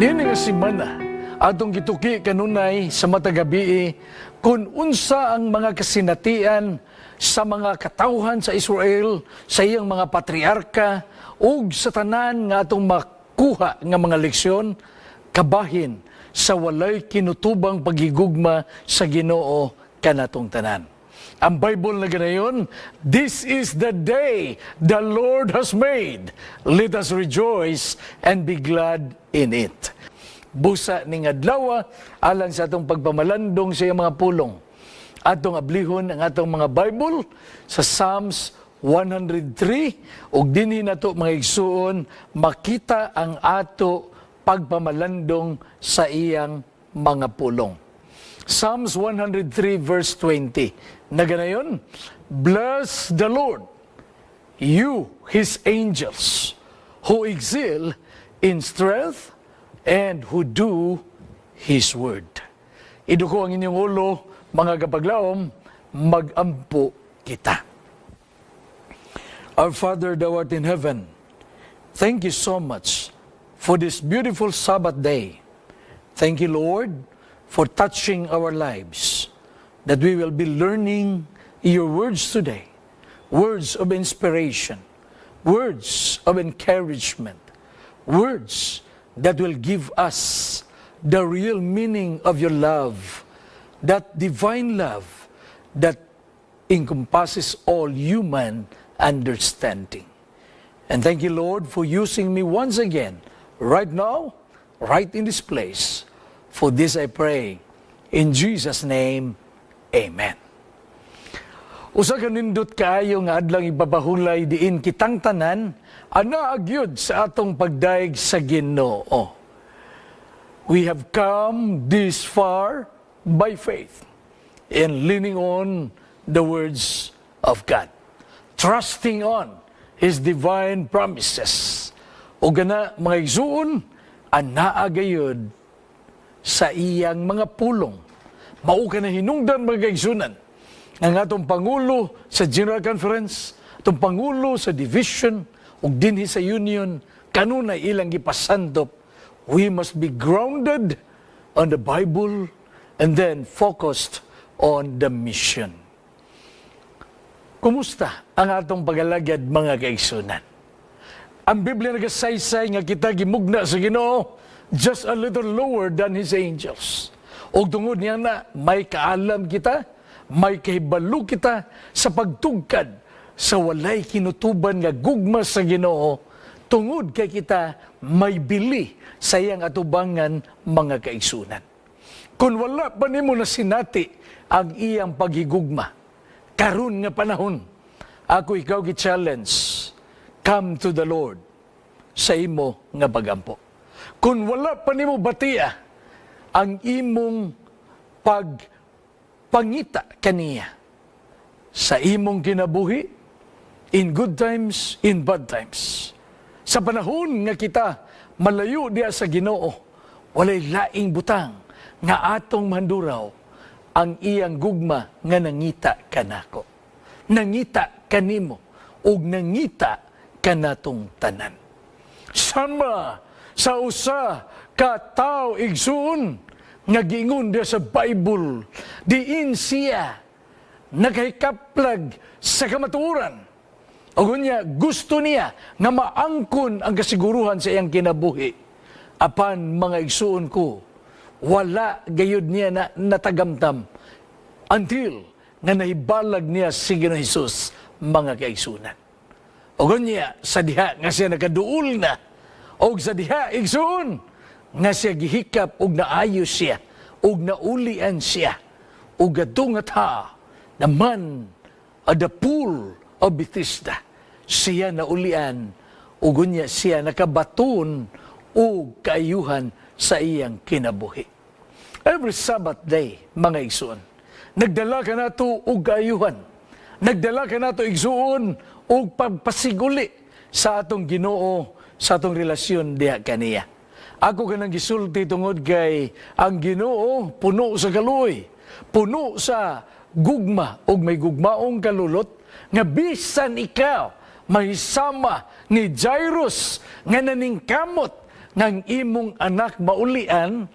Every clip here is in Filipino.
Nini nga simana, atong gituki kanunay sa matagabi kung unsa ang mga kasinatian sa mga katawhan sa Israel, sa iyang mga patriarka, ug sa tanan nga atong makuha nga mga leksyon, kabahin sa walay kinutubang pagigugma sa Ginoo kanatong tanan. Ang Bible na ganayon, "This is the day the Lord has made. Let us rejoice and be glad in it." Busa ning adlaw alang sa atong pagpamalandong sa iyang mga pulong. Atong ablihon ang atong mga Bible sa Psalms 103 ug dinhi nato mga igsuon makita ang ato pagpamalandong sa iyang mga pulong. Psalms 103 verse 20. Naganayon, "Bless the Lord, you, His angels, who excel in strength and who do His word." Iduko ang inyong ulo, mga kapaglaom, mag-ampo kita. Our Father, thou art in heaven, thank you so much for this beautiful Sabbath day. Thank you, Lord, for touching our lives, that we will be learning your words today, words of inspiration, words of encouragement, words that will give us the real meaning of your love, that divine love that encompasses all human understanding. And thank you, Lord, for using me once again, right now, right in this place. For this I pray, in Jesus' name, Amen. Usa ka nindot kaayo nga adlang ipapahulay diin kitang tanan, ana agyud sa atong pagdaig sa Ginoo. We have come this far by faith and leaning on the words of God, trusting on His divine promises. O gana mga igsuon, anaa gayud sa iyang mga pulong. Mao ka na hinungdan mga igsunan ang atong Pangulo sa General Conference, atong Pangulo sa Division, ug dinhi sa Union, kanunay ilang gipasandop. We must be grounded on the Bible and then focused on the mission. Kumusta ang atong pagalagad mga kaigsunan? Ang Biblia nagasaysay nga kita gimugna sa Ginoo just a little lower than His angels. O tungod niya na may kaalam kita, may kahibalo kita sa pagtugkad sa walay kinutuban nga gugma sa Ginoo, tungod kay kita may bili sa iyang atubangan mga kaigsunan. Kung wala pa nimo na sinati ang iyang paghigugma, karon nga panahon, ako ikaw gi-challenge, come to the Lord sa imo nga pagampo. Kung wala pa nimo batiya ang imong pagpangita kaniya sa imong kinabuhi, in good times, in bad times. Sa panahon nga kita malayo diya sa Ginoo, walay laing butang nga atong manduraw ang iyang gugma nga nangita kanako. Nangita kanimo ug nangita kanatong tanan. Sama sa usa ka tawo igsuon nga giingon diya sa Bible, diin siya nakahikaplag sa kamatuoran. O gunya, gusto niya nga maangkon ang kasiguruhan sa iyang kinabuhi. Apan mga igsuon ko, wala gayud niya na natagamtam until nga nahibalag niya si Ginoong Hesus mga kaigsunan. O gunya, sa diha nga siya nakaduol na, o sa diha igsuon nga siya gihikap ug naayos siya ug naulian siya ug adungat ha naman the pool of Bethesda siya naulian ug unya siya nakabaton ug kaayuhan sa iyang kinabuhi. Every Sabbath day mga igsuon, nagdala ka nato og kaayuhan, nagdala ka nato igsuon og pagpasiguli sa atong Ginoo, sa atong relasyon diha kaniya. Ako kanang gisulti tungod kay ang Ginoo puno sa kaluoy, puno sa gugma ug may gugmaong kalulot nga bisan ikaw mahisama ni Jairus nga naningkamot ngang imong anak maulian,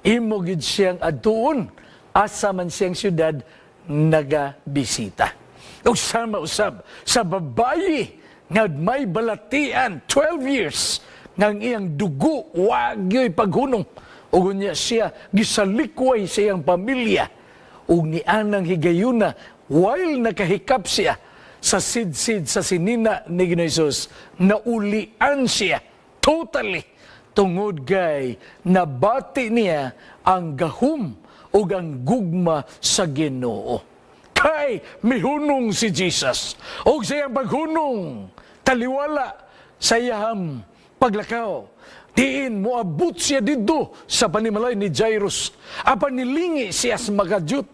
imo gid siyang adtuon asa man siyang syudad nagabisita. Ug sama usab sa babayi nga may balatian 12 years ngang iyang dugo wagyoy paghunong ug unya siya gisalikway sa iyang pamilya ug nianang higayuna while nakahikap siya sa sidsid sa sinina ni Ginoong Hesus, naulian siya totally tungod kay nabati niya ang gahum o ang gugma sa Ginoo. Kay mihunong si Jesus o sa iyang paghunong taliwala sa iyang paglakaw. Diin moabot siya dito sa panimalay ni Jairus. Apan nilingi siya sa makadyot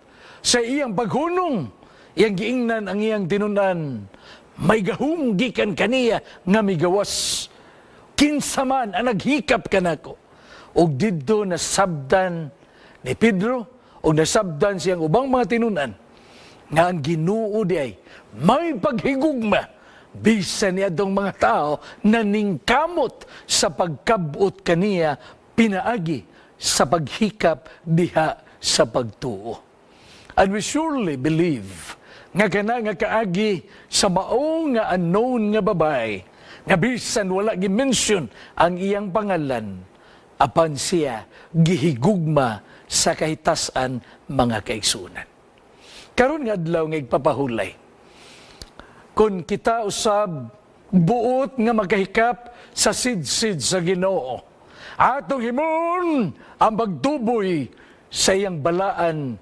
sa iyang paghunong. Iyang giingnan ang iyang tinunan. May gahum gikan kaniya nga migawas. Kinsa man ang naghikap kanako. Og didto nasabdan ni Pedro o nasabdan siyang ubang mga tinunan nga ang Ginoo di ay may paghigugma bisan niya dong mga tao na ningkamot sa pagkabot kaniya pinaagi sa paghikap diha sa pagtuo. And we surely believe nga kana nga kaagi sa mao nga unknown nga babay nga bisan wala gi-mention ang iyang pangalan apan siya gihigugma sa kahitasan mga kaigsunan. Karon nga adlaw nga igpapahulay. Kung kita usab buot nga magkahikap sa sidsid sa Ginoo, atong himon ang pagtuboy sa iyang balaan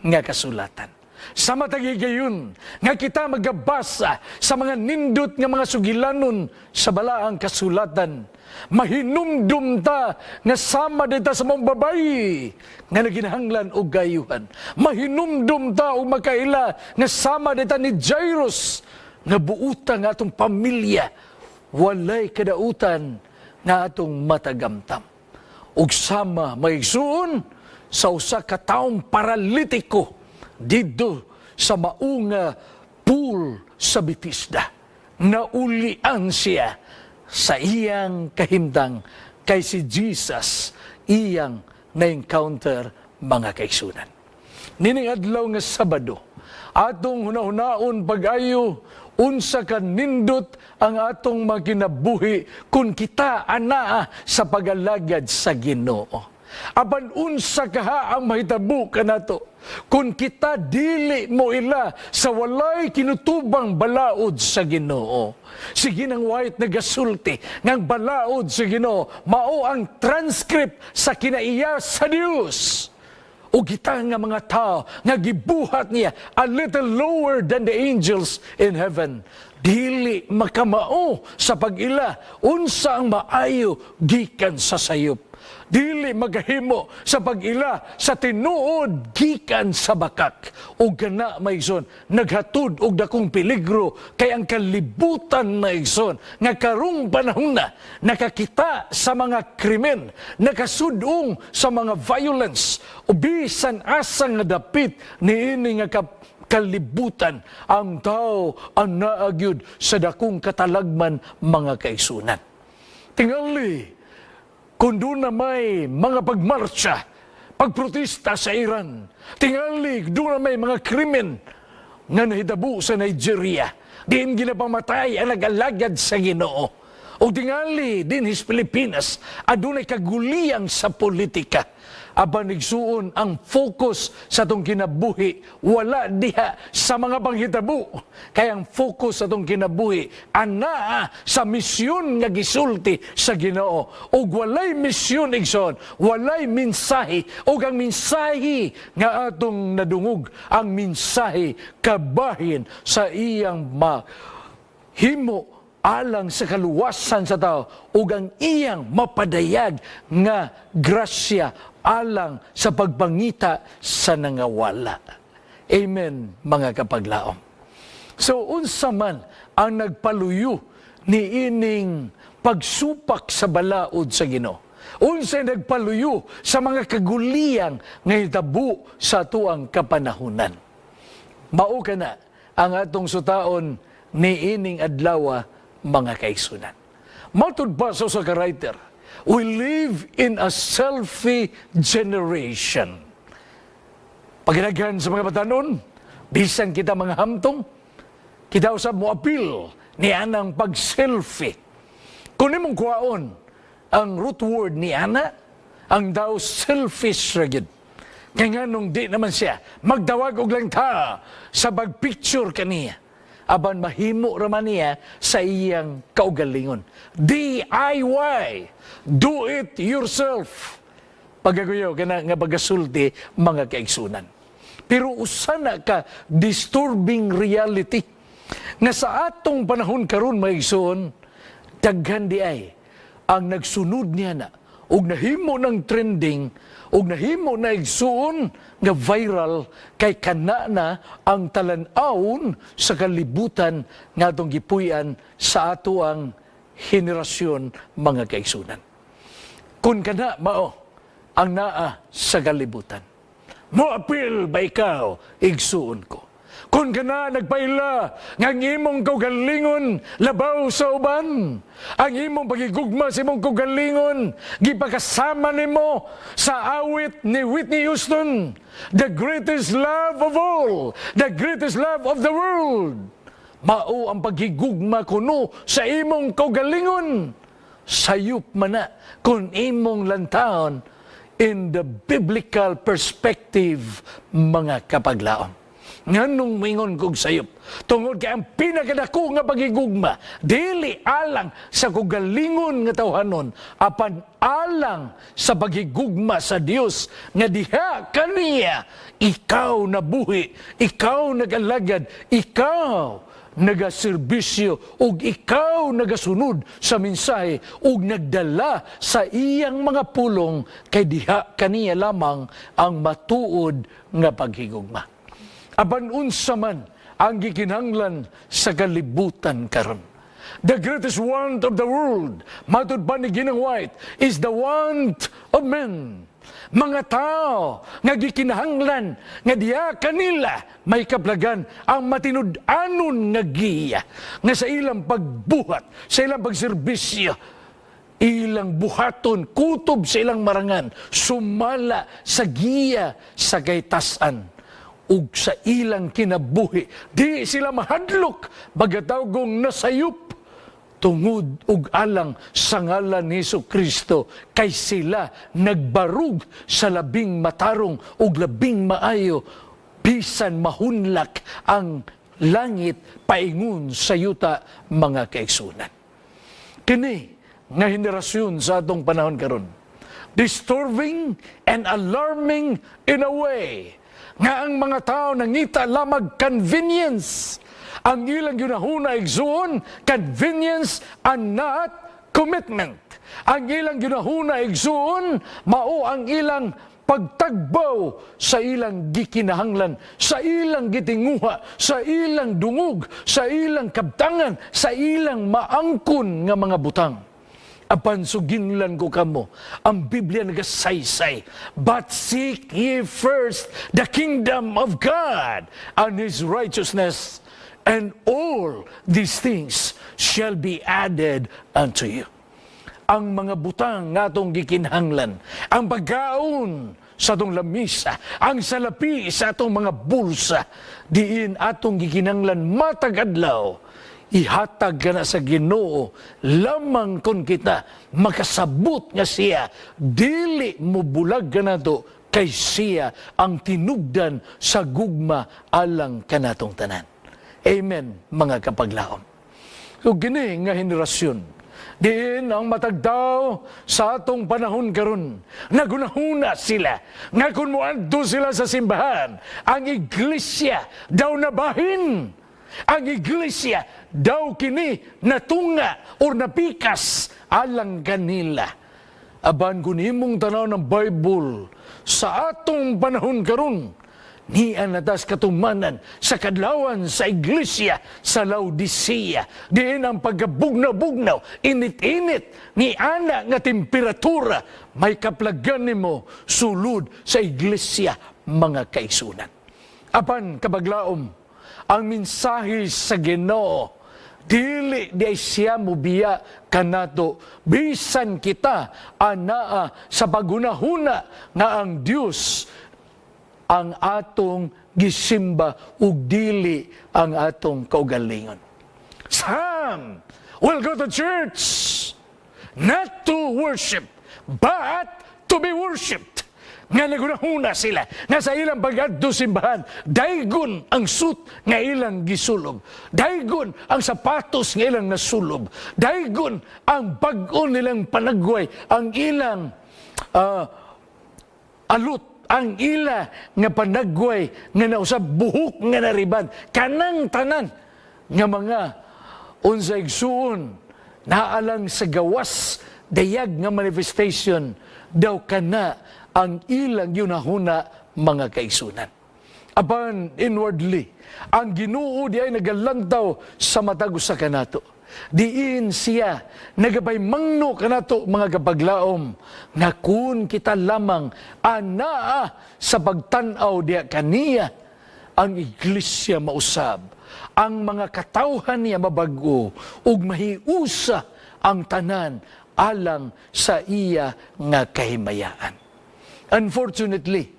nga kasulatan. Sa matagigayon nga kita magabasa sa mga nindot nga mga sugilanon sa balaang kasulatan, mahinumdum ta nga sama dita sa mong babayi nga naginahanglan og gayuhan. Mahinumdum ta og makaila nga sama dita ni Jairus nga buutan nga atong pamilya, walay kadautan nga atong matagamtam. Ug sama maigsuon sa usa ka taong paralitiko didto sa maunga pool sa Bethesda. Naulian siya sa iyang kahimtang kay si Jesus iyang na-encounter mga kaigsunan. Nining adlaw nga Sabado, atong hunahunaon pag-ayo unsa ka nindot ang atong magkinabuhi kung kita anaa sa pagalagad sa Ginoo. Apan unsa kaha ang mahitabo kanato kung kita dili mo ila sa walay kinutubang balaod sa Ginoo. Sige nang white nagasulti ngang balaod sa Ginoo mao ang transcript sa kinaiya sa Dios. O kita nga mga tao nga gibuhat niya a little lower than the angels in heaven. Dili makamao sa pag-ila unsa ang maayo gikan sa sayop. Dili magahimo sa pag-ila sa tinuod gikan sa bakak. O gana maigsoon, naghatod og dakong peligro kay ang kalibutan maigsoon nga karong panahon na nakakita sa mga krimen, nakasudong sa mga violence, o bisan asa nga dapit niini nga kalibutan ang tao ang naagyud sa dakong katalagman mga kaigsunan. Tingali kung doon na may mga pagmarcha, pagprotesta sa Iran, tingali doon na may mga krimen nga nahitabo sa Nigeria, diin ginapamatay ang nag-alagad sa Ginoo. O tingali din his Pilipinas, adunay kaguliyang sa politika. Aban nigsuon ang focus sa atong kinabuhi wala diha sa mga panghitabo, kaya ang focus sa atong kinabuhi anaa sa misyon nga gisulti sa Ginoo. Ug walay misyon igsoon, walay mensahe, ug ang mensahe nga atong nadungog, ang mensahe kabahin sa iyang mahimo alang sa kaluwasan sa tao ug ang iyang mapadayag nga grasya alang sa pagpangita sa nangawala. Amen, mga kapaglaom. So, unsa man ang nagpaluyo ni ining pagsupak sa balaod sa Ginoo? Unsa nagpaluyo sa mga kaguliyang nga hitabo sa tuang kapanahunan? Mao kana ang atong sutaon ni ining adlaw mga kaigsunan. Matud pa sa usa ka writer We live in a selfie generation. Pagdaghan sa mga batanon, bisan kita mga hamtong, kita usab mo appeal ni anang pag-selfie. Kung imong kuhaon, ang root word ni ana, ang daw selfish ragid. Kaya nga nung di naman siya, magdawag og lang ta sa pag-picture kaniya. Aban mahimo raman niya sa iyang kaugalingon. DIY, do it yourself. Pagaguyo kana nga pagasulti mga kaigsunan. Pero usana ka disturbing reality nga sa atong panahon karon maigsoon, daghan di ay ang nagsunod niya na ug nahimo ng trending ug nahimo na igsuon nga viral kay kana na ang talan-awon sa kalibutan nga atong gipuy-an sa ato ang henerasyon mga kaigsunan. Kung kana mao ang naa sa kalibutan, mo apil ba ikaw igsuon ko? Kung kana nagpaila nga ang imong kaugalingon labaw sa uban, ang imong pagigugma sa imong kaugalingon gipakasama nimo sa awit ni Whitney Houston, the greatest love of all, the greatest love of the world. Mao ang paghigugma kuno sa imong kaugalingon, sayop man na kung imong lantaon in the biblical perspective mga kapaglaom. Nganong mingon kog sayop, tungod kay ang pinakadako nga pagigugma, dili alang sa kugalingon nga tawhanon, apan alang sa pagigugma sa Dios nga diha kaniya, ikaw nabuhi, ikaw nagalagad, ikaw nagaserbisyo, ug ikaw nagasunod sa mensahe, ug nagdala sa iyang mga pulong, kay diha kaniya lamang ang matuod nga paghigugma. Aban unsa man ang gikinahanglan sa kalibutan karon. The greatest want of the world, matud pa ni Ginang White, is the want of men. Mga tao nga gikinahanglan nga diha kanila may kaplagan ang matinud-anon nga giya nga sa ilang pagbuhat, sa ilang pagserbisyo, ilang buhaton, kutob sa ilang marangan, sumala sa giya sa kaytasan ug sa ilang kinabuhi. Di sila mahadlok bagatawgong nasayop tungod ug alang sa ngalan ni Jesucristo, kay sila nagbarug sa labing matarong ug labing maayo, bisan mahunlak ang langit paingon sa yuta mga kaigsunan. Kini nga henerasyon sa atong panahon karon, disturbing and alarming in a way nga ang mga tao nangita lamang convenience. Ang ilang ginahuna igsuon, convenience and not commitment. Ang ilang ginahuna igsuon, mao ang ilang pagtagbaw sa ilang gikinahanglan, sa ilang gitinguha, sa ilang dungog, sa ilang kabtangan, sa ilang maangkon nga mga butang. Apan suginlan ko kamo, ang Biblia nagasaysay, but seek ye first the kingdom of God and His righteousness, and all these things shall be added unto you. Ang mga butang nga atong gikinahanglan, ang pagkaon sa atong lamisa, ang salapi sa atong mga bulsa, diin atong gikinahanglan matag-adlaw, ihatag ka na sa Ginoo lamang kung kita makasabot nga siya, dili mo bulag ka na to, kay siya ang tinugdan sa gugma alang kanatong tanan. Amen, mga kapaglaom. So gini nga henerasyon, diin ang matagdaw sa atong panahon karon, nagunahuna sila nga kung muadto sila sa simbahan, ang iglesia daw nabahin. Ang iglesia daw kini natunga o napikas alang kanila. Aban kung imong tanaw ng Bible sa atong panahon karon, niya natas katumanan sa kadlawan sa iglesia sa Laodicea, diin ang pagkabugnaw-bugnaw, init-init ni ana nga temperatura, may kaplagan nimo sulod sa iglesia mga kaigsunan. Apan kabaglaom, ang mensahe sa Ginoo dili di siya mubiya kanato bisan kita anaa sa pagunahuna nga ang Dios ang atong gisimba ug dili ang atong kaugalingon. Some will go to church not to worship but to be worshipped. Nga nagunahuna sila, nga sa ilang pag-adto simbahan, daygon ang suit nga ilang gisulob, daygon ang sapatos nga ilang nasulob, daygon ang bag-o nilang panagway, ang ilang alut, ang ila nga panagway nga nausab buhok nga nariban, kanang tanan nga mga unsa igsuon naalang sa gawas dayag nga manifestation daw kana ang ilang yunahuna mga kaigsunan. Apan inwardly, ang Ginoo di ay nagalantaw sa matag usa kanato. Diin siya nagabay mangno kanato mga kapaglaom nga kun kita lamang anaa sa pagtan-aw diya kaniya ang iglesia mausab, ang mga katawhan niya mabag-o ug mahiusa ang tanan alang sa iya nga kahimayaan. Unfortunately,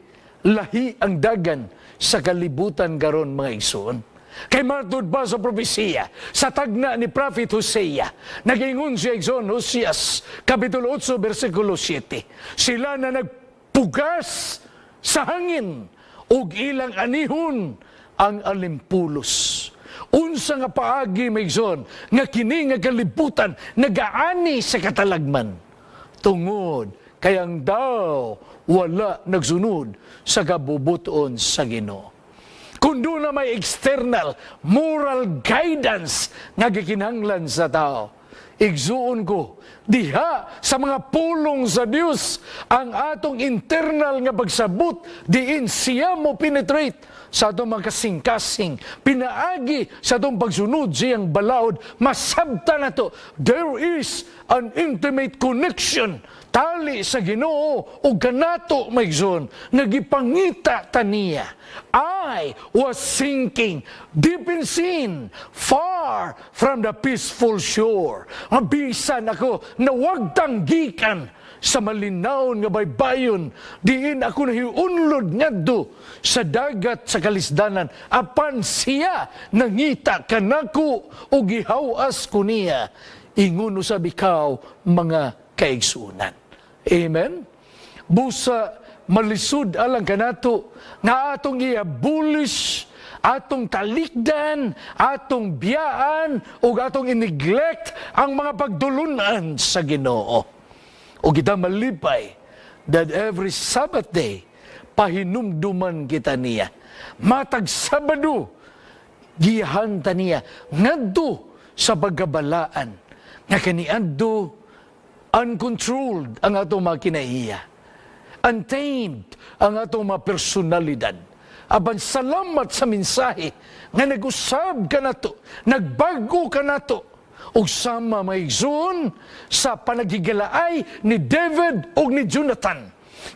lahi ang dagan sa kalibutan karon mga igsoon. Kay matod ba sa propesiya, sa tagna ni Prophet Hosea, nagingon siya igsoon, Hoseas, Kapitulo 8, versikulo 7, sila na nagpugas sa hangin, ug ilang anihon ang alimpulos. Unsa nga paagi may igsoon, nga kini nga kalibutan, nagaani sa katalagman. Tungod, kayang daw, wala nagsunod sa kabubuton sa Ginoo. Kung doon na may external moral guidance nga gikinahanglan sa tao, igsuon ko, diha sa mga pulong sa Dios ang atong internal nga pagsabot, diin siya mo penetrate sa atong mga kasing-kasing, pinaagi sa atong pagsunod siyang balaod, masabta na to, there is an intimate connection tali sa Ginoo o kanato maigsoon nagipangita taniya. I was sinking deep in sin, far from the peaceful shore. Mabisan ako na wag tanggikan sa malinaw nga baybayon, diin ako nahiunlod ngadto sa dagat sa kalisdanan, apan siya nangita kanako o gihawas ko niya, ingon usab ikaw mga kaigsunan. Amen? Busa malisud alang kanato nga atong i-abolish, atong talikdan, atong biyaan, o atong i-neglect ang mga pagdulunan sa Ginoo. O kita malipay that every Sabbath day, pahinumduman kita niya. Matag Sabado, gihanta niya, ngadto sa pagkabalaan, nga kaniadto, uncontrolled ang atong mga kinaiya. Untamed ang atong mga personalidad. Aban salamat sa mensahe nga nag-usab ka na to, nagbago ka na to, o sama maigsoon sa panagigalaay ni David o ni Jonathan.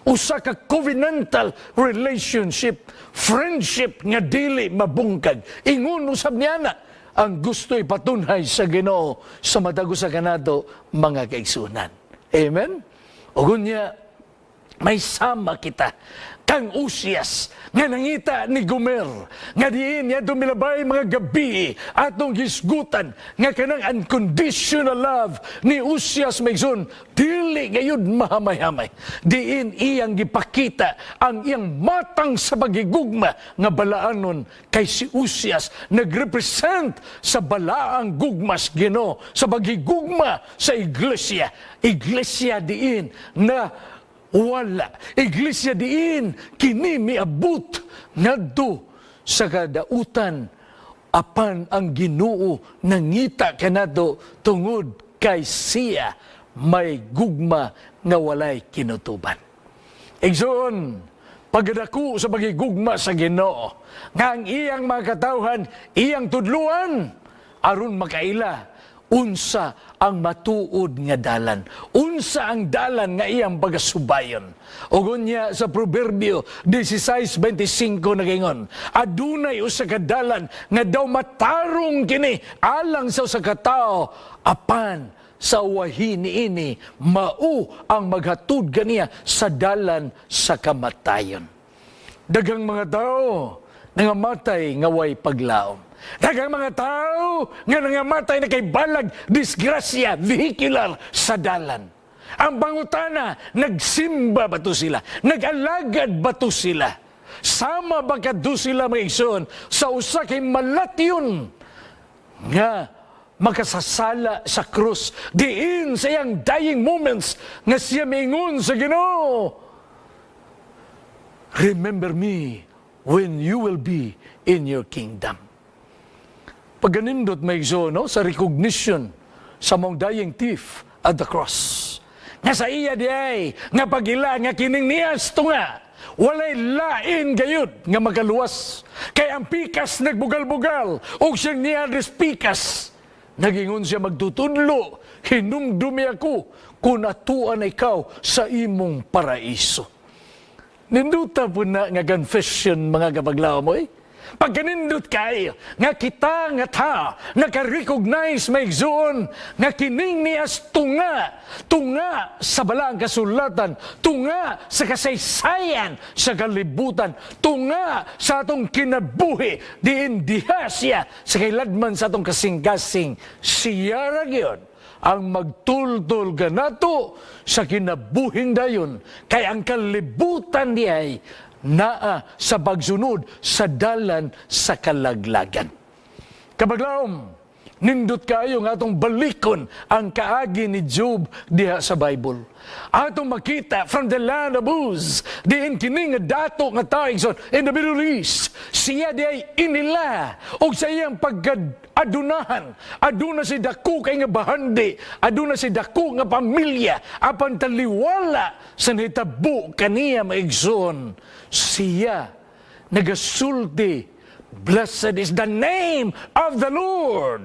Usa ka covenantal relationship, friendship nga dili mabungkag. Ingon usab niya na ang gusto ipatunhay sa Ginoo sa matago sa kanato mga kaigsunan. Amen? O gunya, may sama kita kang Uzias nga nangita ni Gomer nga diin niya dumilabay mga gabi atong gisgutan nga kanang unconditional love ni Uzias maigsoon dili gayud mahamay-hamay, diin iyang gipakita ang iyang matang sa pagigugma nga balaanon kay si Uzias nagrepresent sa balaang gugmas Ginoo sa pagigugma sa iglesia diin na wala. Iglesia diin, kini miabot ngadto sa kadautan apan ang Ginoo nangita kanato tungod kay siya may gugma nga walay kinutuban. Igsoon, pagdako sa pagigugma sa Ginoo, nga ang iyang mga katawhan, iyang tudluan, aron makaila unsa ang matuod nga dalan, unsa ang dalan nga iyang pagasubayon. Ug unya sa Proverbio 16:25 nagingon, adunay usa ka dalan nga daw matarong kini alang sa usa ka tawo, apan sa uwahi niini mao ang maghatud kaniya sa dalan sa kamatayon. Daghang mga tao nangamatay nga way paglaom. Daghang mga tao nga nangamatay na kay balag disgrasya vehicular sa dalan. Ang pangutana, nagsimba ba to sila? Nag-alagad ba to sila? Sama ba kadto sila maigsoon sa usa kay malatyon nga makasasala sa krus diin sa iyang dying moments nga siya maingon sa Ginoo, remember me when you will be in your kingdom. Pagganindot may no, sa recognition sa mong dying thief at the cross. Nga sa iya diay, nga pagila, nga kining niyas to nga, walay lain gayud nga magaluwas. Kay ang pikas nagbugal-bugal, o siyang niyadres pikas. Nagingon siya magtutudlo, hinumdumi ako, kung atuan ikaw sa imong paraiso. Ninduta po na nga confession mga kapaglaw mo Pagkanindot kayo, nga kita nga tao, naka-recognize may igsoon, nga kining niyas tunga sa balang kasulatan, tunga sa kasaysayan sa kalibutan, tunga sa atong kinabuhi, diin diha siya sa kailadman sa atong kasing-kasing, siya ra ang magtultol ganato sa kinabuhing dayon, kay ang kalibutan diay naa sa pagsunod sa dalan sa kalaglagan. Kabaglaom, nindot kayo nga atong balikon ang kaagi ni Job diha sa Bible. Atong makita from the land of Uz, diin kini nga dato nga taigson in the Middle East, siya diay inila og sa iyang pagkaadunahan, aduna si dako kay nga bahandi, aduna si dako nga pamilya, apan taliwala sa nahitabo kaniya maigsoon. Siya nagasulti, blessed is the name of the Lord.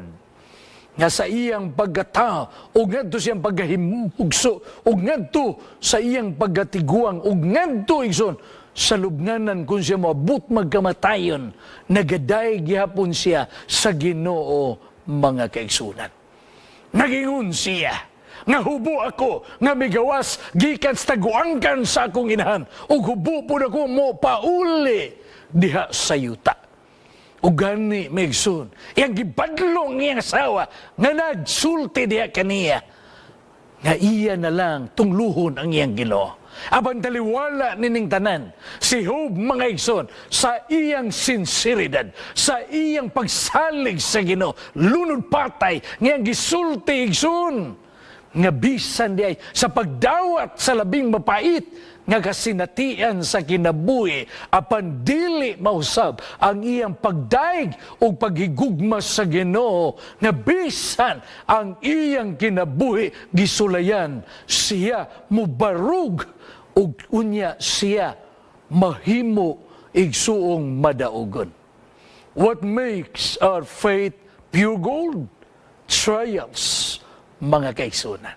Nga sa iyang pagkatao, ug ngadto siyang pagahimugso, ug ngadto sa iyang paggatiguang, ug ngadto igsoon sa lubnganan kung siya moabot magkamatayon, nagaday gihapon siya sa Ginoo mga kaigsunan. Nagingon siya, nga hubo ako, nga migawas, gikan sa taguangkan sa akong inahan, o hubo po na ko mo pauli diha sa yuta. O gani, Megson, iyang gibadlong iyang asawa, nga nagsulti diha kaniya, nga iya na lang tungluhon ang iyang Ginoo. Aban taliwala nining tanan, si Job mga igsoon, sa iyang sinseridad, sa iyang pagsalig sa Ginoo, lunod patay, nga iyang gisulti igsoon, nga bisan di ay sa pagdawat sa labing mapait nga kasinatian sa kinabuhi apan dili mausab ang iyang pagdaig o paghigugma sa Ginoo nga bisan ang iyang kinabuhi gisulayan siya mubarug ug unya siya mahimo igsuong madaugon. What makes our faith pure gold? Trials, mga kaigsunan.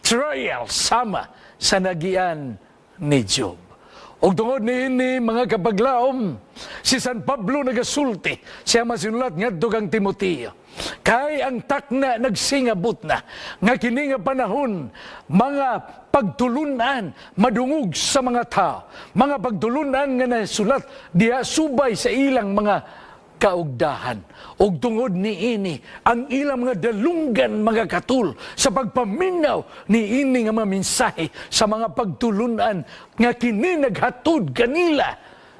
Trial sama sa nagian ni Job. O tungod niini mga kapaglaom, si San Pablo nagasulti, siya masinulat ngadto kang Timoteo. Kay ang takna nagsingabot na, nga kini nga panahon, mga pagtulunan madungog sa mga tao, mga pagtulunan nga nasulat diha subay sa ilang mga kaugdahan. Og tungod niini ang ilang mga dalunggan mga katul sa pagpaminaw niini nga mga mensahe sa mga pagtulunan nga kini naghatod kanila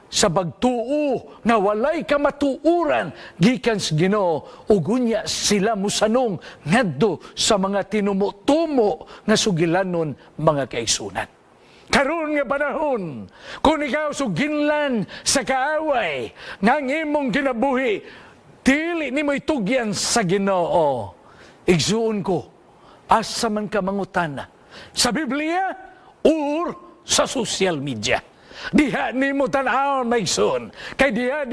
sa pagtuo nga walay kamatuuran gikan sa Ginoo ug unya sila musanong ngadto sa mga tinumo-tumo nga sugilanon mga kaigsunan. Karon nga panahon, kung ikaw suginlan sa kaaway, nga imong kinabuhi, dili nimo itugyan sa Ginoo. Igsuon ko, asa man ka mangutana, sa Biblia or sa social media. Diha nimo tan-awon maigsoon. Kay diha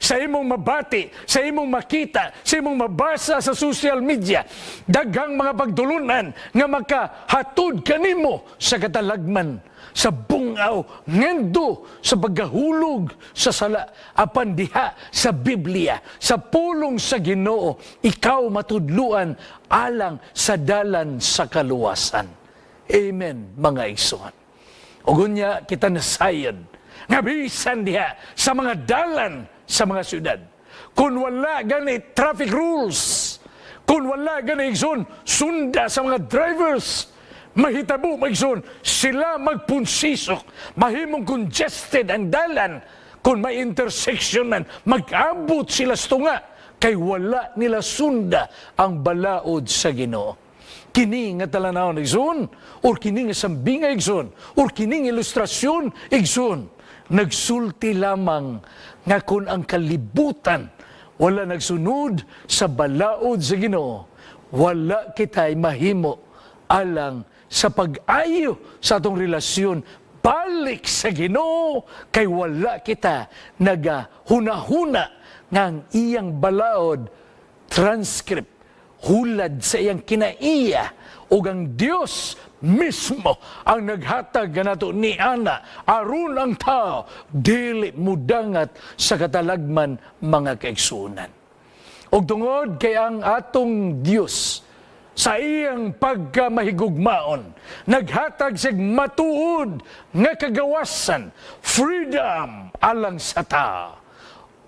sa imong mabati, sa imong makita, sa imong mabasa sa social media, daghang mga pagtulunan nga makahatod kanimo sa katalagman, sa bungaw, ngendo, sa paggahulog, sa sala, apan diha sa Biblia, sa pulong sa Ginoo, ikaw matudluan alang sa dalan sa kaluwasan. Amen, mga igsoon. Ugunya kita nasayad, nga bisan diha sa mga dalan sa mga syudad. Kung wala gani traffic rules, kung wala gani igsoon, sunda sa mga drivers, mahitabo maigsoon, sila magpunsisok, mahimong congested ang dalan, kung may intersection man, mag-abot sila sa tunga, kay wala nila sunda ang balaod sa Ginoo. Kini nga talanawon igsoon, or kini nga sambinga igsoon, or kini nga ilustrasyon igsoon, nagsulti lamang nga kung ang kalibutan wala nagsunod sa balaod sa Ginoo, wala kita'y mahimo alang sa pag-ayo sa atong relasyon balik sa Ginoo, kay wala kita nagahuna-huna nga ang iyang balaod transcript hulad sa iyang kinaiya, o ang Dios mismo ang naghatag nato ni ana aron ang tao dili mudangat sa katalagman, mga kaigsuonan. Og tungod kay ang atong Dios sa iyang pagkamahigugmaon naghatag sig matuod nga kagawasan, freedom alang sa tao.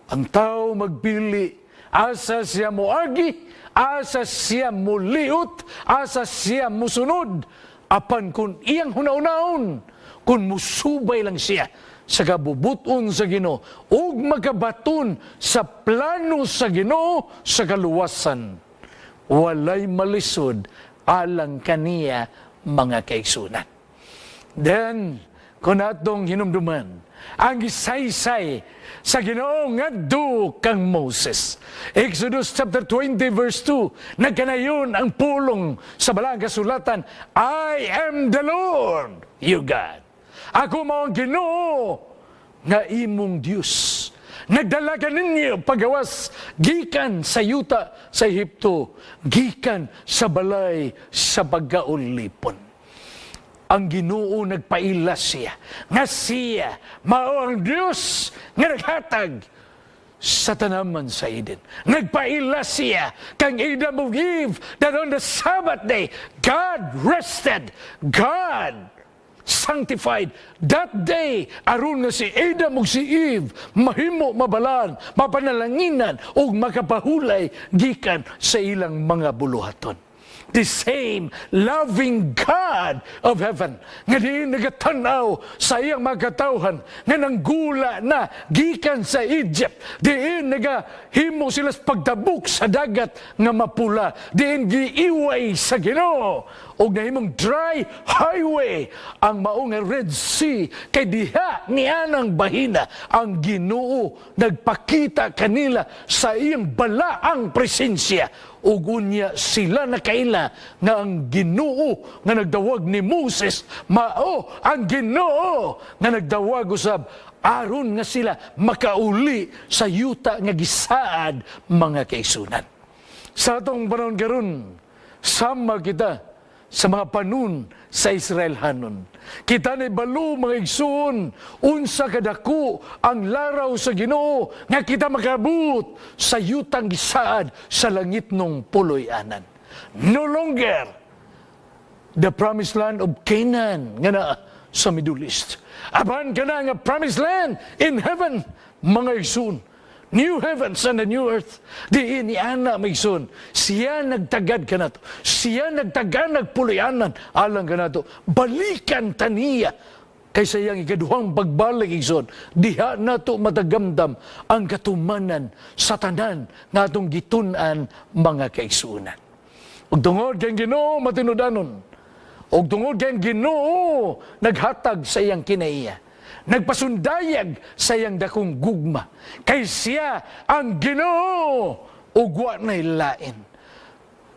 Ang tao magpili asa siya moagi, asa siya muliot, asa siya musunod, apan kung iyang hunaunahon, kung musubay lang siya sa kabubuton sa Ginoo, ug magabaton sa plano sa Ginoo sa kaluwasan, walay malisod alang kaniya, mga kaigsunan. Then, kung atong hinumduman, ang gisaysay sa Ginoo ngadto kang Moses. Exodus chapter 20 verse 2, nagkanayon ang pulong sa balang kasulatan, I am the Lord, your God. Ako mao ang Ginoo nga imong Dios. Nagdala ka ninyo pagawas gikan sa yuta sa Ehipto, gikan sa balay sa pagkaulipon. Ang Ginoo nagpaila siya, nga siya mao ang Dios nga naghatag sa tanaman sa Eden. Nagpaila siya kang Adam of Eve that on the Sabbath day God rested, God sanctified that day aron nga si Adam ug si Eve mahimo mabalaan, mapanalanginan ug makapahulay gikan sa ilang mga buluhaton. The same loving God of heaven nga diin nagatanaw sa iyang mga katawhan nga nanggula na gikan sa Egypt, diin nagahimo sila sa pagtabok sa dagat nga mapula, diin giiway sa Ginoo o nahimong dry highway ang maong Red Sea, kay diha nianang bahina ang Ginoo nagpakita kanila sa iyang balaang presensya. Ugunya sila nakaila nga ang Ginoo nga nagdawag ni Moses mao ang Ginoo nga nagdawag usab aron nga sila makauli sa yuta nga gisaad, mga kaigsunan. Sa atong panahon karon, sama kita sa mga panun sa Israel hanon. Kita na balo, mga igsoon, unsa kadako ang laraw sa Ginoo nga kita makabut sa yutang gisaad sa langit nung puloy-anan. No longer the promised land of Canaan nga na sa Middle East. Aban ka na nga promised land in heaven, mga igsoon. New heavens and a new earth. Diin ni Ana Maigsoon, siya nagtagad ka na to. Siya nagtagad nagpulianan alang ka na to. Balikan taniya kaysa iyang ikaduhang pagbalik igsoon. Diha na to matagamdam ang katumanan sa tanan nga atong gitunan, mga kaigsuunan. Ug tungod kay Ginoo matinudanon. Ug tungod kay Ginoo naghatag sa iyang kinaiya. Nagpasundayag sa iyang dakong gugma. Kay siya ang Ginoo ug wa nay lain.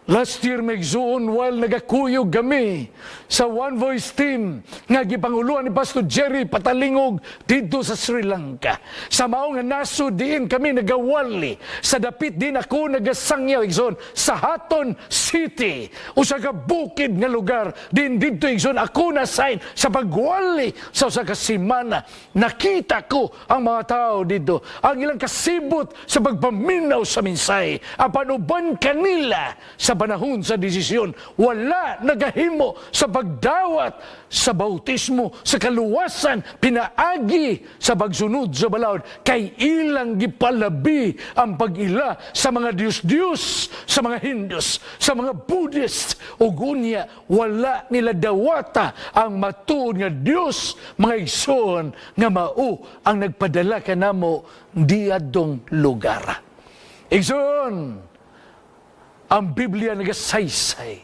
Last year, may igsoon, while nagakuyog kami sa One Voice team nga gipanguluan ni Pastor Jerry Patalingog dito sa Sri Lanka. Sa mao nga naso diin kami nagawali. Sa dapit din ako nagasangyaw igsoon sa Hatton City. Usa ka bukid nga lugar din dito igsoon ako na sign sa pagwali sa usa ka semana. Nakita ko ang mga tao dito. Ang ilang kasibot sa pagpaminaw sa minsay. Apan uban kanila sa panahon sa desisyon, wala nagahimo sa pagdawat sa bautismo, sa kaluwasan, pinaagi sa pagsunod sa balaod, kay ilang gipalabi ang pag-ila sa mga Diyos-Diyos, sa mga Hindus, sa mga Buddhist, o gunya, wala nila dawata ang matuod nga Diyos, mga igsoon, nga mao ang nagpadala kanamo di adtong lugar. Igsoon, ang Biblia nagasaysay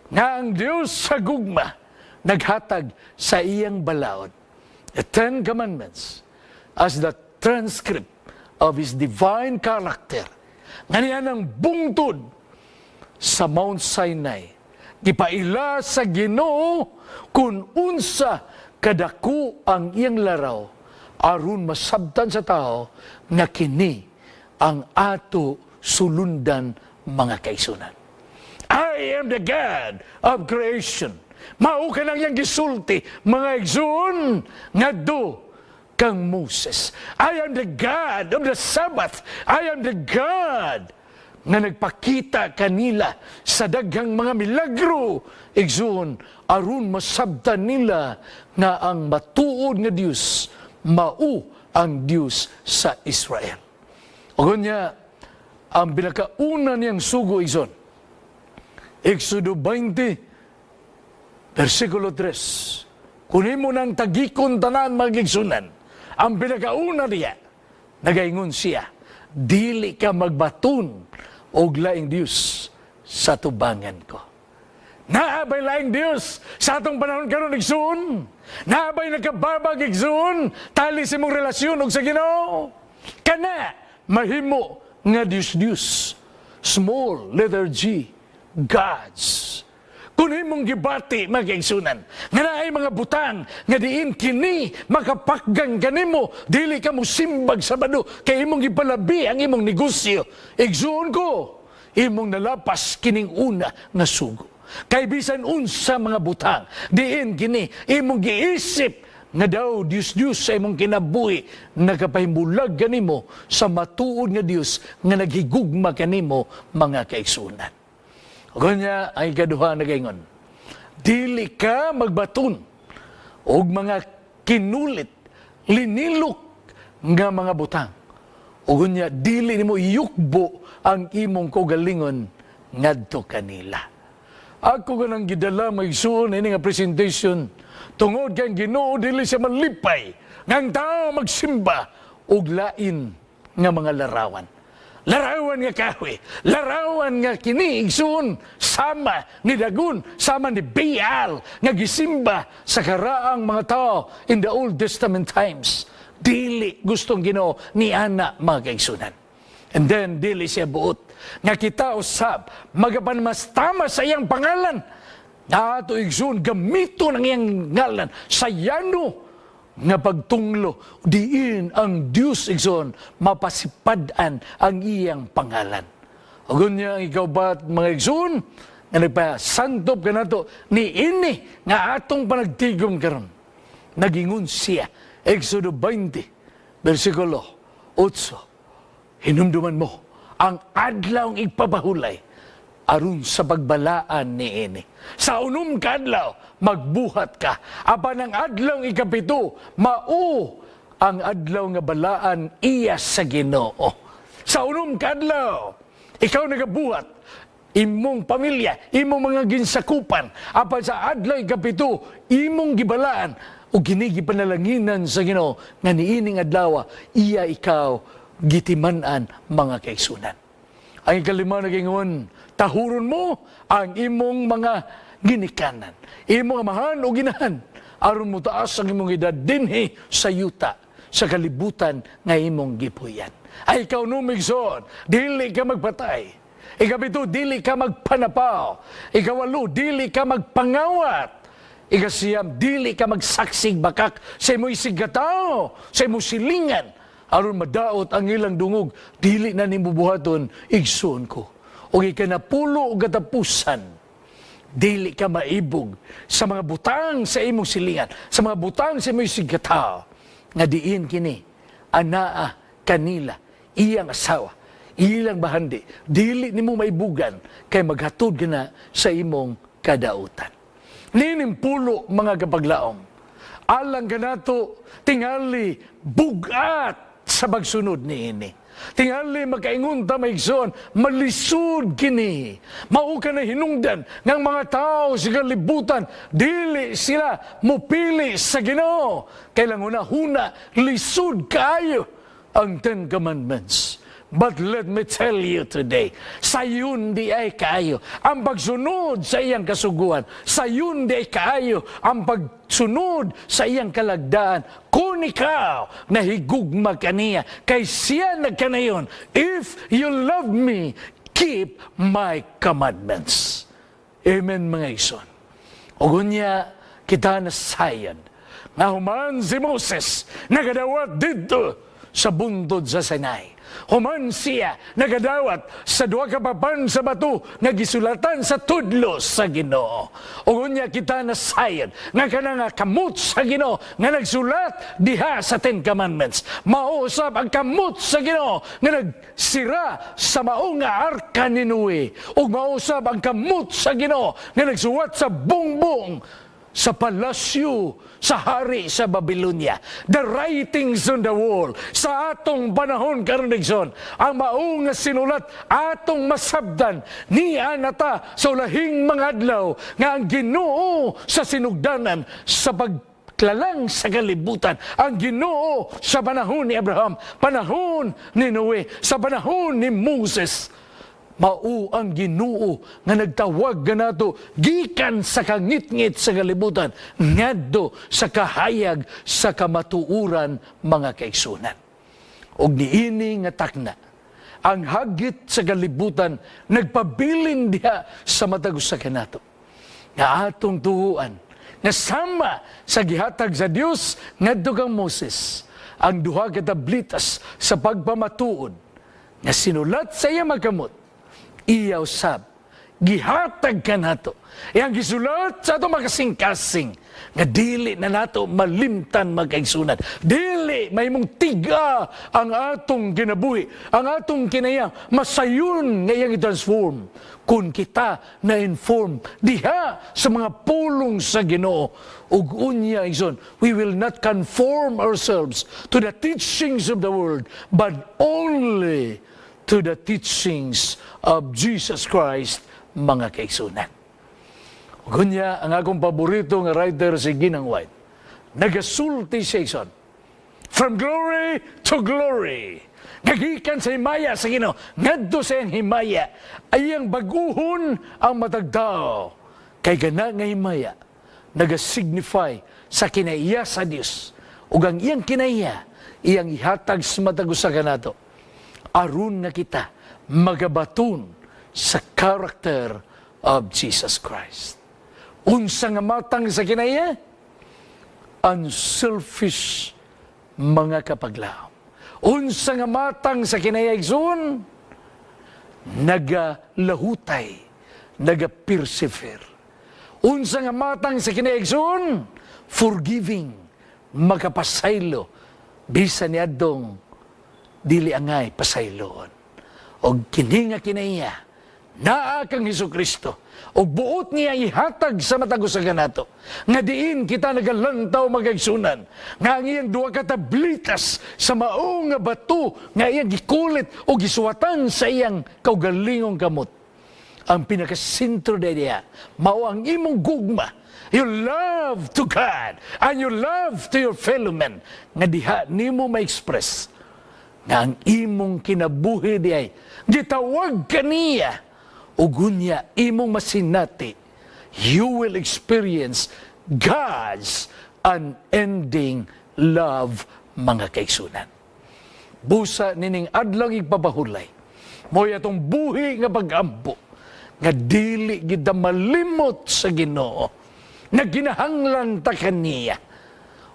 nga ang Diyos sa gugma naghatag sa iyang balaod. The Ten Commandments as the transcript of His divine character. Nga niya ng bungtod sa Mount Sinai. Gipaila sa Ginoo kung unsa kadako ang iyang laraw aron masabtan sa tao nga kini ang ato sulundan mga kaisunan. I am the God of creation. Mao ka lang yang gisulti, mga igsoon, nga do kang Moses. I am the God of the Sabbath. I am the God nga nagpakita kanila sa daghang mga milagro, igsoon, aron masabtan nila nga ang matuod nga Dios mao ang Dios sa Israel. O niya, ang pinakauna niyang sugo, igsoon, Exodo 20, versikulo 3. Kunin mo ng tagikon tanan magigsunan. Ang pinakauna niya, nagaingon siya, dili ka magbatun og laing Dios sa tubangan ko. Naabay laing Dios sa atong panahon karon igsoon. Naabay nagkababag igsoon, tali sa imong relasyon og sa Ginoo. Kana mahimo nga Diyos-Diyos, small letter G, gods. Kung imong gibati, mag-igsunan, nga naay mga butang, nga diin kini, makapakgang kanimo, dili ka mo simbag sa bado, kay imong gipalabi ang imong negosyo. Igsuon ko, imong nalapas kining una nga sugo. Kay bisan unsa mga butang, diin kini, imong giisip, nga daw Diyos-Diyos sa imong kinabuhi, nagapahimulag kanimo sa matuod nga Diyos, nga naghigugma kanimo mga kaigsunan. O niya, ay kaduha na gaingon, dili ka magbatun og mga kinulit, linilok nga mga butang. O niya, dili nimo iyukbo ang imong kaugalingon ngadto kanila. Ako ganang gidala maigsuon ini nga presentation tungod kay Ginoo dili siya malipay ngang tao magsimba og lain nga mga larawan. Larawan nga kahoy, larawan nga kini igsoon sama ni Dagon, sama ni Baal nga gisimba sa karaang mga tao in the Old Testament times. Dili gustong Ginoo ni ana mga kaigsunan. And then dili siya buot nga kita usab magapan mas tama sa iyang pangalan. Ato igsoon gamito ng iyang ngalan sa yano nga pagtunglo diin ang Dios igsoon mapasipadan ang iyang pangalan. Ugon niya ikaw ba mga igsoon nga nagpasantop ka nato ni ini nga atong panagtigom karon. Nagingon siya Exodo 20 versikulo 8. Hinumduman mo ang adlaw ng ipabahulay aron sa pagbalaan ni ini. Sa unom ka adlaw, magbuhat ka. Apan ang adlaw ikapito, mao ang adlaw nga balaan iya sa Ginoo. Sa unom ka adlaw, ikaw nagabuhat, imong pamilya, imong mga ginsakupan. Apan sa adlaw ikapito, imong gibalaan o ginigi panalanginan sa Ginoo nga niining adlaw, iya ikaw gitiman-an mga kaigsunan. Ang ikalima na gingon, tahuron mo ang imong mga ginikanan. Imong amahan o ginahan. Aron mo taas ang imong edad dinhi sa yuta, sa kalibutan nga imong gipuyan. Ay ikaw numigson, dili ka magpatay. Ikapito, dili ka magpanapaw. Ikawalo, dili ka magpangawat. Ikasiyam, dili ka magsaksig bakak sa imo'y sigataw, sa imo'y silingan. Aron madaot ang ilang dungog, dili na nimubuhaton, igsoon ko. O ikanapulo o katapusan, dili ka maibog sa mga butang sa imong silingan, sa mga butang sa imo'y sigataw. Nga diin kini, anaa kanila, iyang asawa, ilang bahandi, dili nimo maibugan, kay maghatod ka na sa imong kadautan. Ninimpulo mga kapaglaom, alang kanato tingali bugat sa pagsunod niini. Tingali makaingon ta maigsoon, malisud kini. Mao ka na hinungdan ng mga tao sa kalibutan, dili sila mupili sa Ginoo. Kailang una, lisud kaayo ang 10 Commandments. But let me tell you today, sayon di ay kaayo ang pagsunod sa iyang kasuguan. Sayon di ay kaayo ang pagsunod sa iyang kalagdaan. Kung ikaw nahigugma kaniya, kay siya nagkanayon, if you love me, keep my commandments. Amen mga ison. O gunya kita nasayad nga human si Moses nagadawat dito sa bundod sa Sinai. Human siya nagadawat sa duha ka papan sa bato nga gisulatan sa tudlo sa Ginoo. O unya kita nasayad nga kanang kamot sa Ginoo nga nagsulat diha sa 10 Commandments. Mausab ang kamot sa Ginoo nga nagsira sa mao nga arka ni Noe. Ug mausab ang kamot sa Ginoo nga nagsuwat sa bungbong sa palasyo sa hari sa Babylonia. The writings on the wall. Sa atong panahon karon Igsoon, ang mao nga sinulat atong masabdan ni anata sa ulahing mga adlaw nga ang Ginoo sa sinugdanan sa paglalang sa kalibutan, ang Ginoo sa panahon ni Abraham, panahon ni Noe, sa panahon ni Moses, mao ang Ginoo nga nagtawag kanato gikan sa kangit-ngit sa kalibutan ngadto sa kahayag sa kamatuuran mga kaigsunan. Og niini nga takna, ang hagit sa kalibutan nagpabilin diha sa matag usa kanato nga atong tuhuan nga sama sa gihatag sa Dios ngadto kang Moses ang duha ka tablitas sa pagpamatuod nga sinulat sa iya magkamot. Iyaw sab, gihatag ka nato. Iyang gisulat sa ato makasing-kasing, nga dili na nato malimtan magkaigsunan. Dili, may mong tiga ang atong kinabuhi, ang atong kinaya, masayon nga iyang i-transform. Kung kita na-inform diha sa mga pulong sa Ginoo, ug unya igsoon, we will not conform ourselves to the teachings of the world, but only to the teachings of Jesus Christ, mga kaigsunan. Gunya, ang akong paborito nga writer si Ginang White, nagasulti siya igsoon, from glory to glory. Nagikan sa himaya sa Ginoo, ngadto sa iyang himaya, ay ang baguhon ang matagtao. Kay gana nga himaya, nagasignify sa kinaiya sa Dios. Ug ang iyang kinaiya, iyang ihatag sa matag usa kanato. Aron nga kita magabatun sa character of Jesus Christ. Unsa nga matang sa kinaya? Unselfish mga kapaglaom. Unsa nga matang sa kinaya igsoon? Nagalahutay, nagapersevere. Unsa nga matang sa kinaya igsoon? Forgiving, makapasaylo, bisan ni adtong dili angay pasayloon. Og kini nga kinaiya, naa kang Hesukristo, og buot niya ihatag sa matag usa kanato, nga diin kita nagalantaw magaigsunan, nga ang iyang duha ka tablitas sa mao nga bato, nga iyang gikulit o gisuwatan sa iyang kaugalingong kamot. Ang pinakasentro diya, mao ang imong gugma, your love to God, and your love to your fellow men, nga diha nimo ma-express nga ang imong kinabuhi di ay gitawag kaniya ug unya imong masinati, you will experience God's unending love, mga kaigsunan. Busa nining adlaw igpapahulay, Mo'y atong buhi nga pagampo, nga dili kita malimot sa Ginoo, na ginahanglan ta kaniya.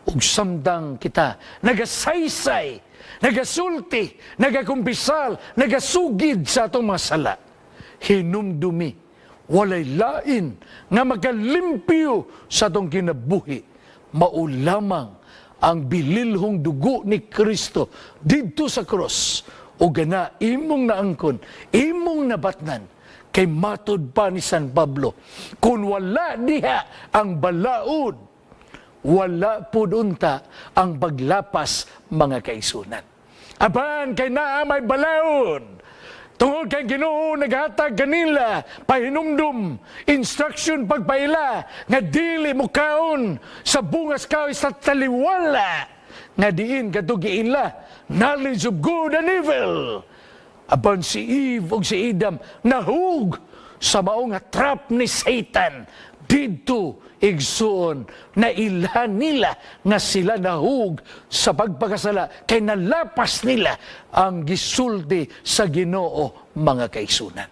Ug samtang kita nagasaysay, nagasulti, nagakumpisal, nagasugid sa atong mga sala, hinumdumi, walay lain nga magalimpyo sa atong kinabuhi, maulamang ang bililhong dugo ni Kristo dito sa cross, o gana imong naangkon, imong nabatnan, kay matod pa ni San Pablo, kung wala diha ang balaod, wala po unta ang paglapas mga kaisunan. Apan kay naa may balaod, tungod kay Ginoo naghatag kanila pahinumdum, instruction pagpaila, nga dili mo kaon sa bungas kahoy sa taliwala, nga diin katugiin la knowledge of good and evil. Apan si Eve o si Adam nahug sa maong trap ni Satan, dito igsuon na ilhan nila nga sila nahug sa pagpakasala, kay nalapas nila ang gisulti sa Ginoo mga kaisunan.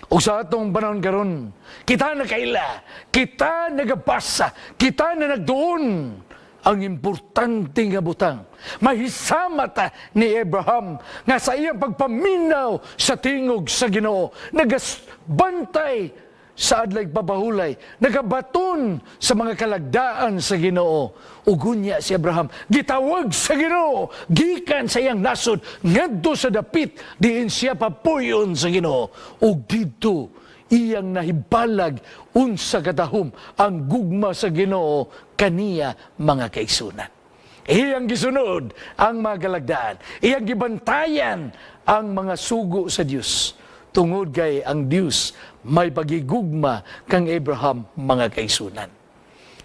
O sa atong panahon karon, kita na kaila, kita nagabasa, kita na nagdoon ang importante nga butang. Mahisama ta ni Abraham nga sa iyang pagpaminaw sa tingog sa Ginoo, nagasbantay sa adlay papahulay, nagabaton sa mga kalagdaan sa Ginoo. Ugunya si Abraham gitawag sa Ginoo gikan sa iyang nasod ngadto sa dapit diin siya papuyon sa Ginoo. Ug didto iyang nahibalag unsa katahom ang gugma sa Ginoo kaniya mga kaisunan. Iyang gisunod ang mga kalagdaan, iyang gibantayan ang mga sugo sa Dios, tungod kay ang Dios may pagigugma kang Abraham mga kaisunan.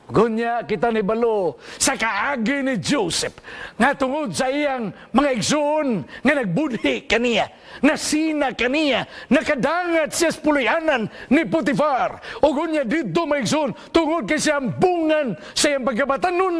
Gunya kita ni balo sa kaagi ni Joseph nga tungod sa iyang mga igsoon nga nagbudhi kaniya, nasina kaniya, nakadangat siya sa pulihanan ni Potifar. O gunya dito may igsoon tungod kay siyang bungan sa iyang pagkabatanon,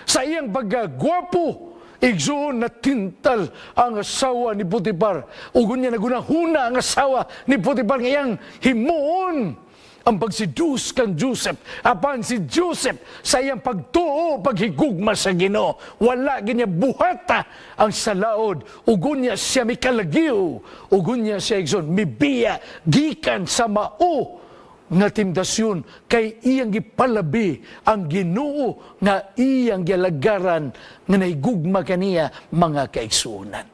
sa iyang pagkagwapo. Igsoon na tintal ang asawa ni Potifar. Ugon niya nagunahuna ang asawa ni Potifar ngayang himuon ang pagsidus kan Joseph. Apan si Joseph sa iyang pagtuo, paghigugma sa Ginoo, wala ganya buhata ang salaod. Ugon niya siya may kalagiw. Ugon niya siya igsoon mibiya gikan sa mao nga timdasyon, kay iyang gipalabi ang Ginoo nga iyang gialagaran nga naigugma kaniya mga kaigsuonan.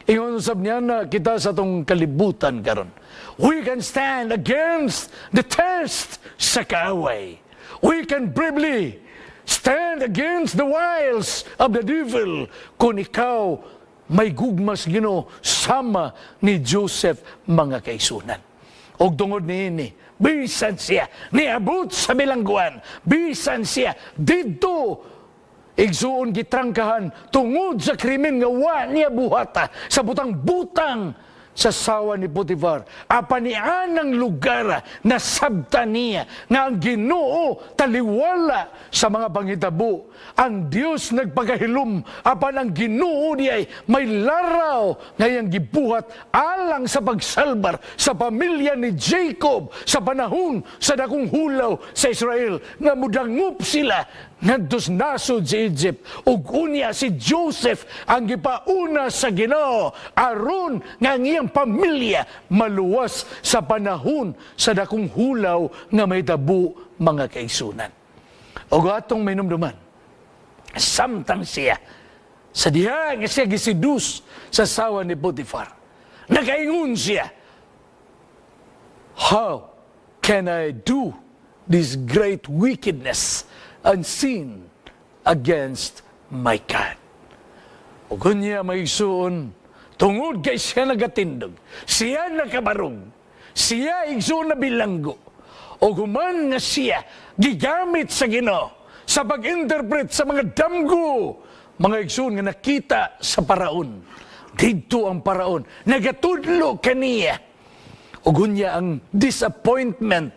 Ingon sab niya na kita sa tong kalibutan karon, we can stand against the test sa kaaway. We can bravely stand against the wiles of the devil kung ikaw may gugma sa Ginoo sama ni Joseph mga kaigsuonan. Og tungod niini, bisan siya niabot sa bilangguan, bisan siya dito igsuon gitrangkahan tungod sa krimen nga wa niya buhata sa butang-butang sa sawa ni Potifar. Apan ni anang lugar na sabta niya nga ang Ginoo taliwala sa mga panghitabo. Ang Dios nagpagahilom, apan ang Ginoo niya may laraw ngayang gibuhat alang sa pagsalbar sa pamilya ni Jacob sa panahon sa dakong hulaw sa Israel, nga mudangup sila ngadtos nasod sa Egypt. Ug unya si Joseph ang gipauna sa Ginoo aron nga ang iyang pamilya maluwas sa panahon sa dakong hulaw nga may tabo mga kaigsunan. Ug atong mainumduman, samtang siya sa diha nga siya gisidus sa sawa ni Potifar, nakaingon siya, how can I do this great wickedness and sin against my God? O kunya may igsuon, tungod kay siya nagatindog, siya nakabarog, siya igsuon na bilanggo, o human nga siya gigamit sa Ginoo sa pag-interpret sa mga damgo, mga igsoon nga nakita sa paraon. Dito ang paraon, nagatudlo kaniya. Ugunya ang disappointment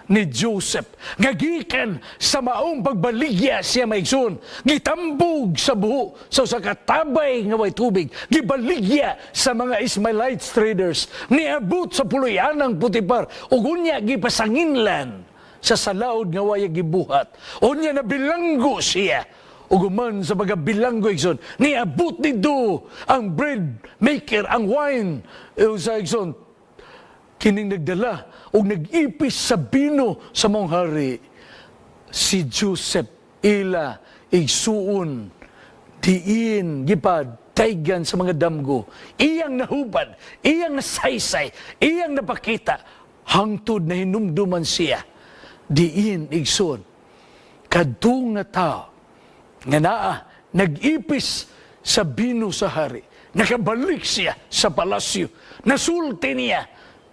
ni Joseph. Ngagikan sa maong pagbaligya siya maigsoon. Gitambog sa buho sa katabay nga way tubig. Gibaligya sa mga Ismailites traders. Niabot sa puloyanang Putipar. Ug unya gipasanginlan sa salaod nga way gibuhat. Unya na bilanggo siya. Uguman sa mga bilanggo igsoon, niabot dito ang bread maker, ang wine sa igsoon. Kining nagdala o nag-ipis sa bino sa mong hari, si Joseph ila igsuon, diin, gipad, taygan sa mga damgo, iyang nahubad, iyang nasaysay, iyang napakita, hangtod na hinumduman siya, diin, igsuon, kadung nga tao, nga naa, nag-ipis sa bino sa hari. Nakabalik siya sa palasyo. Nasulti niya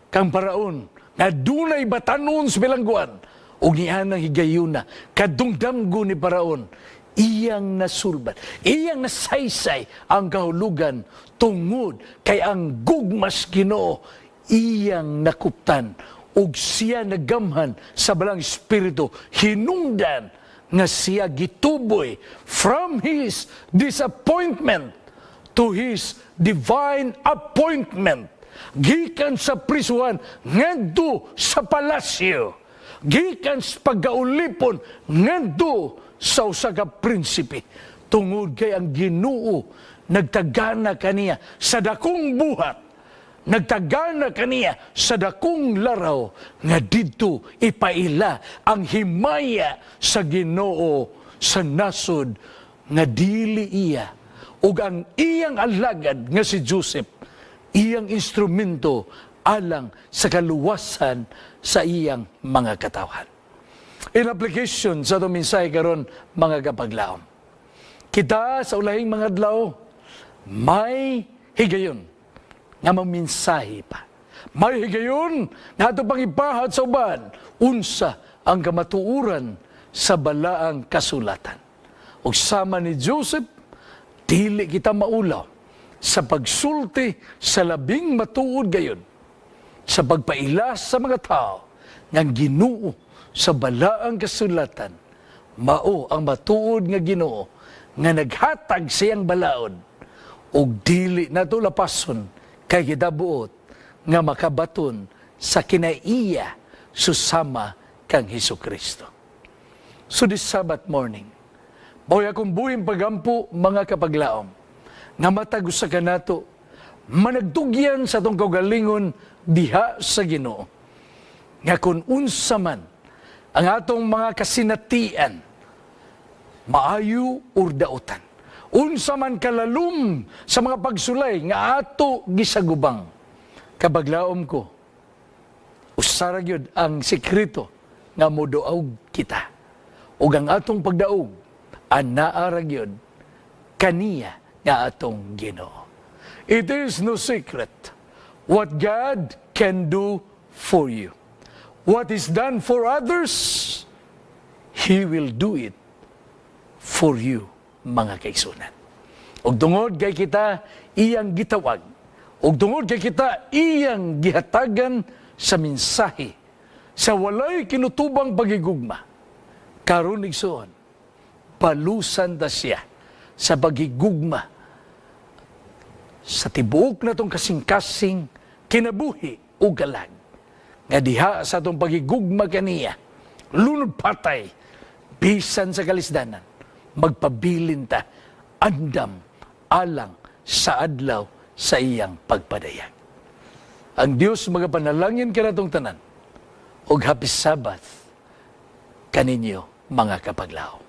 kang paraon nga dunay batanon sa bilangguan o niyanang higayuna kadungdamgo ni paraon. Iyang nasulbat, iyang nasaysay ang kahulugan tungod kay ang gugmas Ginoo iyang nakuptan ug siya nagamhan sa balang espiritu hinungdan nga siya gituboy from his disappointment to his divine appointment. Gikan sa prisuhan ngadto sa palasyo. Gikan sa pagkaulipon ngadto sa usa ka prinsipe. Tungod kay ang Ginoo nagtagana kaniya sa dakong buhat. Nagtagana kaniya sa dakong laraw nga didto ipaila ang himaya sa Ginoo sa nasod nga dili iya ug ang iyang alagad nga si Joseph iyang instrumento alang sa kaluwasan sa iyang mga katawan. In application sa itong mensahe karon mga kapaglaom, kita sa ulahing mga adlaw may higayon nga maminsahe pa. May higayon nga ito pang ipahat sa uban, unsa ang kamatuuran sa balaang kasulatan. O sama ni Joseph, dili kita maulaw sa pagsulti sa labing matuod gayon, sa pagpailas sa mga tao, ng Ginoo sa balaang kasulatan, mao ang matuod nga Ginoo, nga naghatag siyang balaod, o dili na ito lapason, kay gidabuot nga makabaton sa kinaiya susama kang Hesukristo. So this Sabbath morning, mao akong buhing pagampo mga kapaglaom, nga matag usa kanato managtugyan sa atong kaugalingon diha sa Ginoo. Nga kun unsa man ang atong mga kasinatian, maayo or dautan, unsa man kalalum sa mga pagsulay nga ato gisagubang, kabaglaom ko, usara gyud ang sekreto nga moduaog kita. Ug ang atong pagdaog, anaa gyud kaniya nga atong Ginoo. It is no secret what God can do for you. What is done for others, He will do it for you, mga kaigsunan. Ug tungod kay kita iyang gitawag, ug tungod kay kita iyang gihatagan sa mensahe sa walay kinutubang pagigugma, karon igsoon, palusan ta siya sa pagigugma sa tibuok na tong kasing-kasing kinabuhi o galag, nga diha sa tong pagigugma kaniya, lunod patay, bisan sa kalisdanan, magpabilin ta, andam, alang sa adlaw sa iyang pagpadayag. Ang Dios magapanalangin ka natong tanan, og happy Sabbath kaninyo mga kapaglaom.